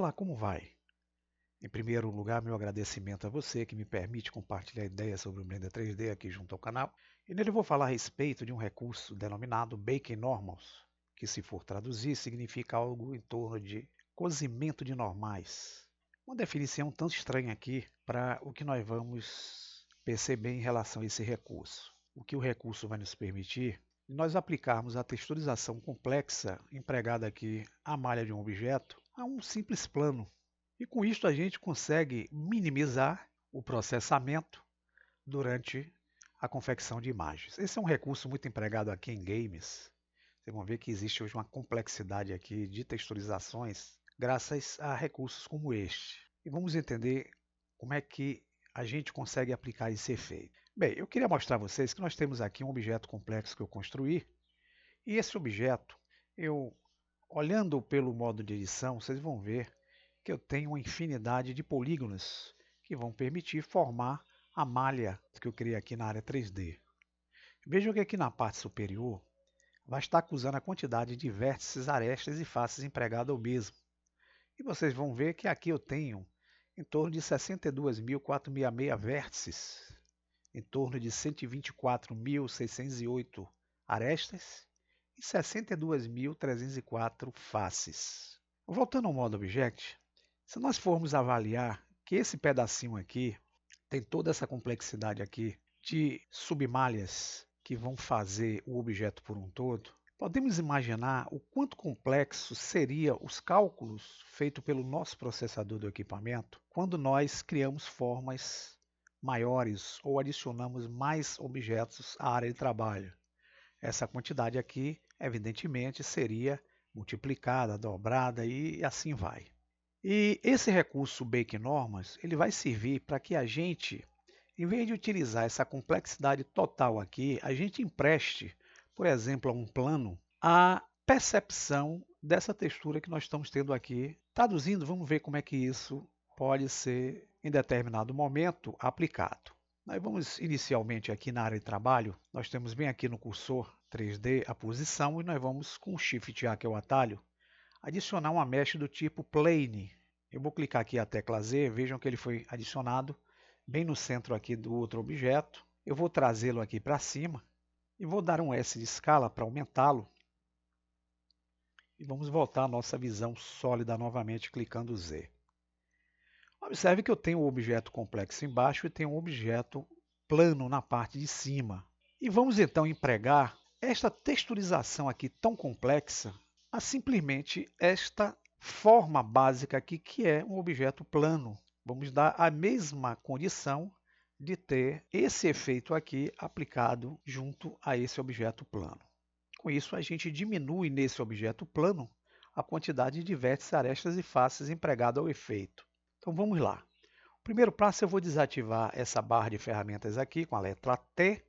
Olá, como vai? Em primeiro lugar, meu agradecimento a você que me permite compartilhar ideias sobre o Blender 3D aqui junto ao canal. E nele eu vou falar a respeito de um recurso denominado Baking Normals, que se for traduzir significa algo em torno de cozimento de normais. Uma definição tanto estranha aqui para o que nós vamos perceber em relação a esse recurso. O que o recurso vai nos permitir é nós aplicarmos a texturização complexa empregada aqui à malha de um objeto a um simples plano. E com isso a gente consegue minimizar o processamento durante a confecção de imagens. Esse é um recurso muito empregado aqui em games. Vocês vão ver que existe hoje uma complexidade aqui de texturizações graças a recursos como este. E vamos entender como é que a gente consegue aplicar esse efeito. Bem, eu queria mostrar a vocês que nós temos aqui um objeto complexo que eu construí. E esse objeto, olhando pelo modo de edição, vocês vão ver que eu tenho uma infinidade de polígonos que vão permitir formar a malha que eu criei aqui na área 3D. Vejam que aqui na parte superior vai estar acusando a quantidade de vértices, arestas e faces empregada ao mesmo. E vocês vão ver que aqui eu tenho em torno de 62.466 vértices, em torno de 124.608 arestas e 62.304 faces. Voltando ao modo Object, se nós formos avaliar que esse pedacinho aqui tem toda essa complexidade aqui de submalhas que vão fazer o objeto por um todo, podemos imaginar o quanto complexo seria os cálculos feitos pelo nosso processador do equipamento quando nós criamos formas maiores ou adicionamos mais objetos à área de trabalho. Essa quantidade aqui, evidentemente, seria multiplicada, dobrada e assim vai. E esse recurso Baking Normals, ele vai servir para que a gente, em vez de utilizar essa complexidade total aqui, a gente empreste, por exemplo, a um plano, a percepção dessa textura que nós estamos tendo aqui. Traduzindo, vamos ver como é que isso pode ser, em determinado momento, aplicado. Nós vamos inicialmente aqui na área de trabalho, nós temos bem aqui no cursor 3D a posição e nós vamos com o Shift A, que é o atalho, adicionar uma mesh do tipo Plane. Eu vou clicar aqui a tecla Z, vejam que ele foi adicionado bem no centro aqui do outro objeto. Eu vou trazê-lo aqui para cima e vou dar um S de escala para aumentá-lo. E vamos voltar à nossa visão sólida novamente clicando Z. Observe que eu tenho um objeto complexo embaixo e tenho um objeto plano na parte de cima. E vamos então empregar esta texturização aqui tão complexa a simplesmente esta forma básica aqui, que é um objeto plano. Vamos dar a mesma condição de ter esse efeito aqui aplicado junto a esse objeto plano. Com isso, a gente diminui nesse objeto plano a quantidade de vértices, arestas e faces empregado ao efeito. Então vamos lá. O primeiro passo, eu vou desativar essa barra de ferramentas aqui com a letra T.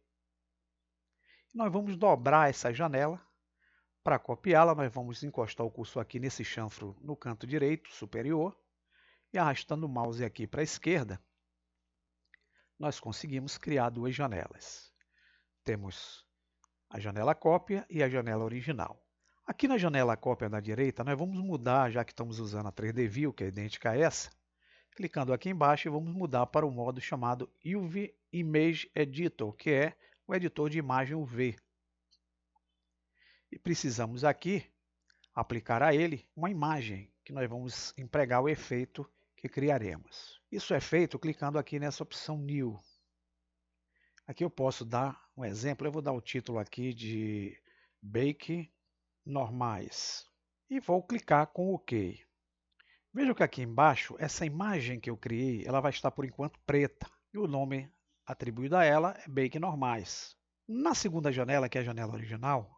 Nós vamos dobrar essa janela. Para copiá-la, nós vamos encostar o cursor aqui nesse chanfro no canto direito superior e arrastando o mouse aqui para a esquerda, nós conseguimos criar duas janelas. Temos a janela cópia e a janela original. Aqui na janela cópia na direita, nós vamos mudar, já que estamos usando a 3D View, que é idêntica a essa, clicando aqui embaixo e vamos mudar para o modo chamado UV Image Editor, que é o editor de imagem UV. E precisamos aqui aplicar a ele uma imagem que nós vamos empregar o efeito que criaremos. Isso é feito clicando aqui nessa opção New. Aqui eu posso dar um exemplo, eu vou dar o título aqui de Bake Normais e vou clicar com OK. Veja que aqui embaixo, essa imagem que eu criei, ela vai estar por enquanto preta e o nome atribuído a ela é Bake Normais. Na segunda janela, que é a janela original,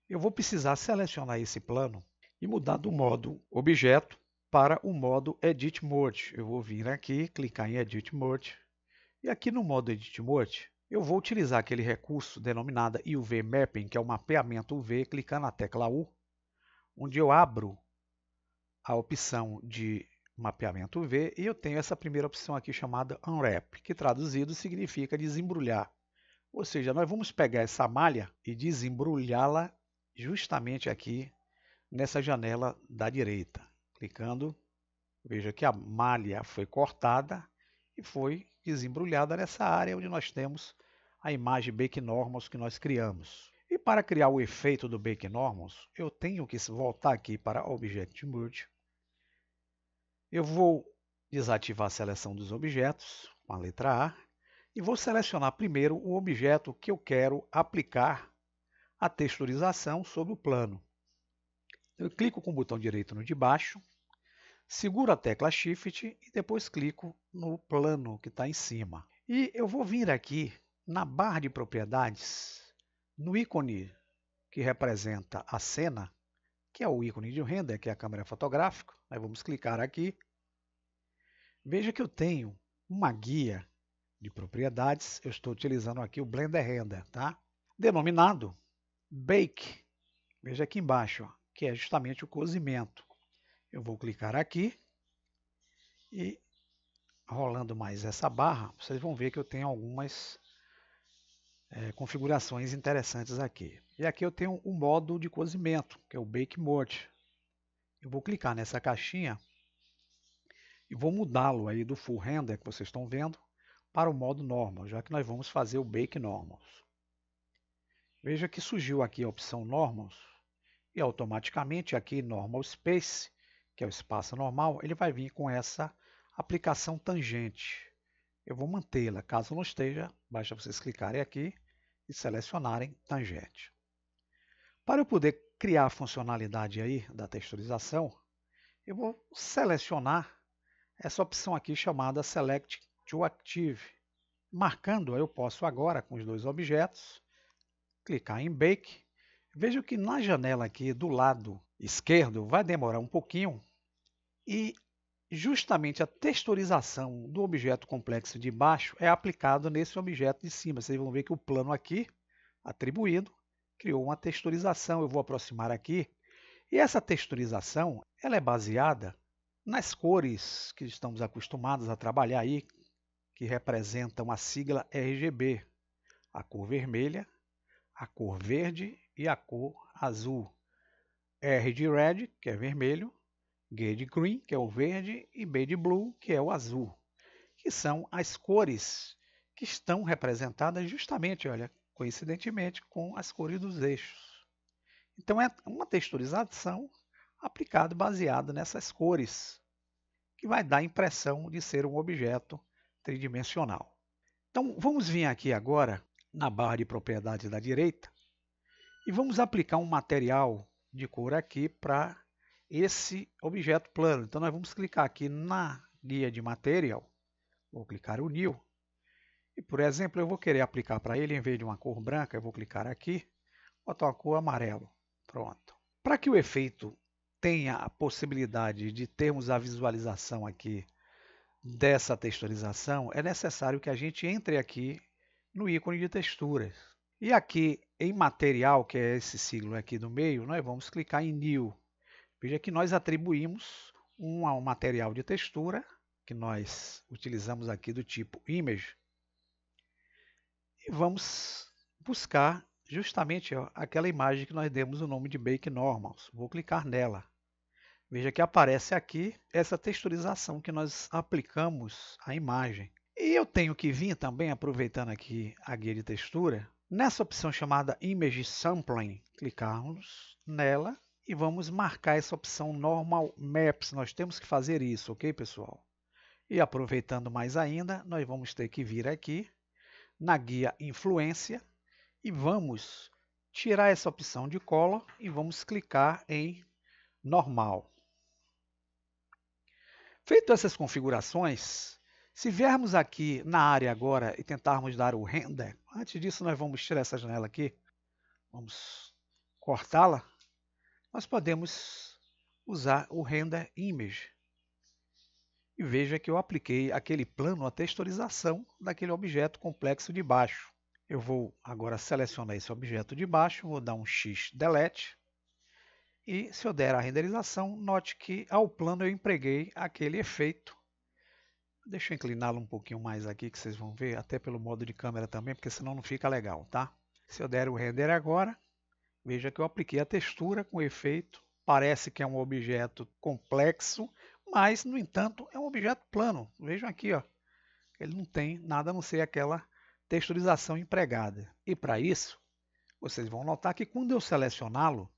eu vou precisar selecionar esse plano e mudar do modo objeto para o modo Edit Mode. Eu vou vir aqui, clicar em Edit Mode e aqui no modo Edit Mode eu vou utilizar aquele recurso denominado UV Mapping, que é o mapeamento UV, clicando na tecla U, onde eu abro a opção de mapeamento UV e eu tenho essa primeira opção aqui chamada Unwrap, que traduzido significa desembrulhar. Ou seja, nós vamos pegar essa malha e desembrulhá-la justamente aqui nessa janela da direita, clicando Veja que a malha foi cortada e foi desembrulhada nessa área onde nós temos a imagem Bake Normals que nós criamos. E para criar o efeito do Bake Normals, eu tenho que voltar aqui para Object Merge. Eu vou desativar a seleção dos objetos com a letra A e vou selecionar primeiro o objeto que eu quero aplicar a texturização sobre o plano. Eu clico com o botão direito no de baixo, seguro a tecla Shift e depois clico no plano que está em cima. E eu vou vir aqui na barra de propriedades, no ícone que representa a cena, que é o ícone de render, que é a câmera fotográfica. Nós vamos clicar aqui. Veja que eu tenho uma guia de propriedades. Eu estou utilizando aqui o Blender Render, tá? Denominado Bake. Veja aqui embaixo, ó, que é justamente o cozimento. Eu vou clicar aqui e rolando mais essa barra, vocês vão ver que eu tenho algumas configurações interessantes aqui. E aqui eu tenho o modo de cozimento, que é o Bake Mode. Eu vou clicar nessa caixinha e vou mudá-lo aí do Full Render, que vocês estão vendo, para o modo Normal, já que nós vamos fazer o Bake Normals. Veja que surgiu aqui a opção Normals e automaticamente aqui Normal Space, que é o espaço normal, ele vai vir com essa aplicação tangente. Eu vou mantê-la, caso não esteja, basta vocês clicarem aqui e selecionarem tangente. Para eu poder criar a funcionalidade aí da texturização, eu vou selecionar essa opção aqui chamada Select to Active. Marcando, eu posso agora, com os dois objetos, clicar em Bake. Veja que na janela aqui do lado esquerdo vai demorar um pouquinho e justamente a texturização do objeto complexo de baixo é aplicado nesse objeto de cima. Vocês vão ver que o plano aqui, atribuído, criou uma texturização. Eu vou aproximar aqui. E essa texturização ela é baseada nas cores que estamos acostumados a trabalhar aí, que representam a sigla RGB. A cor vermelha, a cor verde e a cor azul. R de Red, que é vermelho, G de Green, que é o verde, e B de Blue, que é o azul, que são as cores que estão representadas justamente, olha, coincidentemente com as cores dos eixos. Então é uma texturização aplicada baseada nessas cores, que vai dar a impressão de ser um objeto tridimensional. Então vamos vir aqui agora na barra de propriedades da direita e vamos aplicar um material de cor aqui para esse objeto plano. Então nós vamos clicar aqui na guia de Material, vou clicar o New, e por exemplo eu vou querer aplicar para ele, em vez de uma cor branca, eu vou clicar aqui, botar uma cor amarelo. Pronto. Para que o efeito tenha a possibilidade de termos a visualização aqui dessa texturização, é necessário que a gente entre aqui no ícone de texturas. E aqui em material, que é esse signo aqui do meio, nós vamos clicar em New. Veja que nós atribuímos um material de textura, que nós utilizamos aqui do tipo Image, e vamos buscar justamente aquela imagem que nós demos o nome de Bake Normals. Vou clicar nela. Veja que aparece aqui essa texturização que nós aplicamos à imagem. E eu tenho que vir também, aproveitando aqui a guia de textura, nessa opção chamada Image Sampling, clicarmos nela e vamos marcar essa opção Normal Maps. Nós temos que fazer isso, ok, pessoal? E aproveitando mais ainda, nós vamos ter que vir aqui na guia Influência e vamos tirar essa opção de Color e vamos clicar em Normal. Feito essas configurações, se viermos aqui na área agora e tentarmos dar o render, antes disso nós vamos tirar essa janela aqui, vamos cortá-la, nós podemos usar o Render Image. E veja que eu apliquei aquele plano, a texturização daquele objeto complexo de baixo. Eu vou agora selecionar esse objeto de baixo, vou dar um X Delete. E se eu der a renderização, note que ao plano eu empreguei aquele efeito. Deixa eu incliná-lo um pouquinho mais aqui, que vocês vão ver, até pelo modo de câmera também, porque senão não fica legal, tá? Se eu der o render agora, veja que eu apliquei a textura com efeito. Parece que é um objeto complexo, mas, no entanto, é um objeto plano. Vejam aqui, ó, ele não tem nada a não ser aquela texturização empregada. E para isso, vocês vão notar que quando eu selecioná-lo,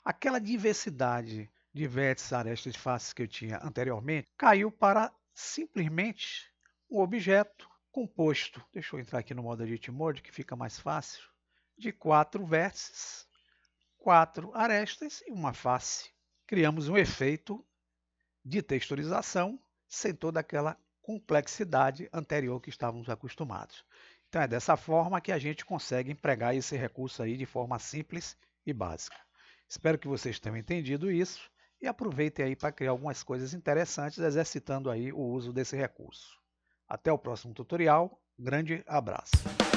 aquela diversidade de vértices, arestas e faces que eu tinha anteriormente caiu para simplesmente um objeto composto. Deixa eu entrar aqui no modo Edit Mode, que fica mais fácil. De 4 vértices, 4 arestas e uma face. Criamos um efeito de texturização sem toda aquela complexidade anterior que estávamos acostumados. Então é dessa forma que a gente consegue empregar esse recurso aí de forma simples e básica. Espero que vocês tenham entendido isso e aproveitem aí para criar algumas coisas interessantes exercitando aí o uso desse recurso. Até o próximo tutorial, grande abraço!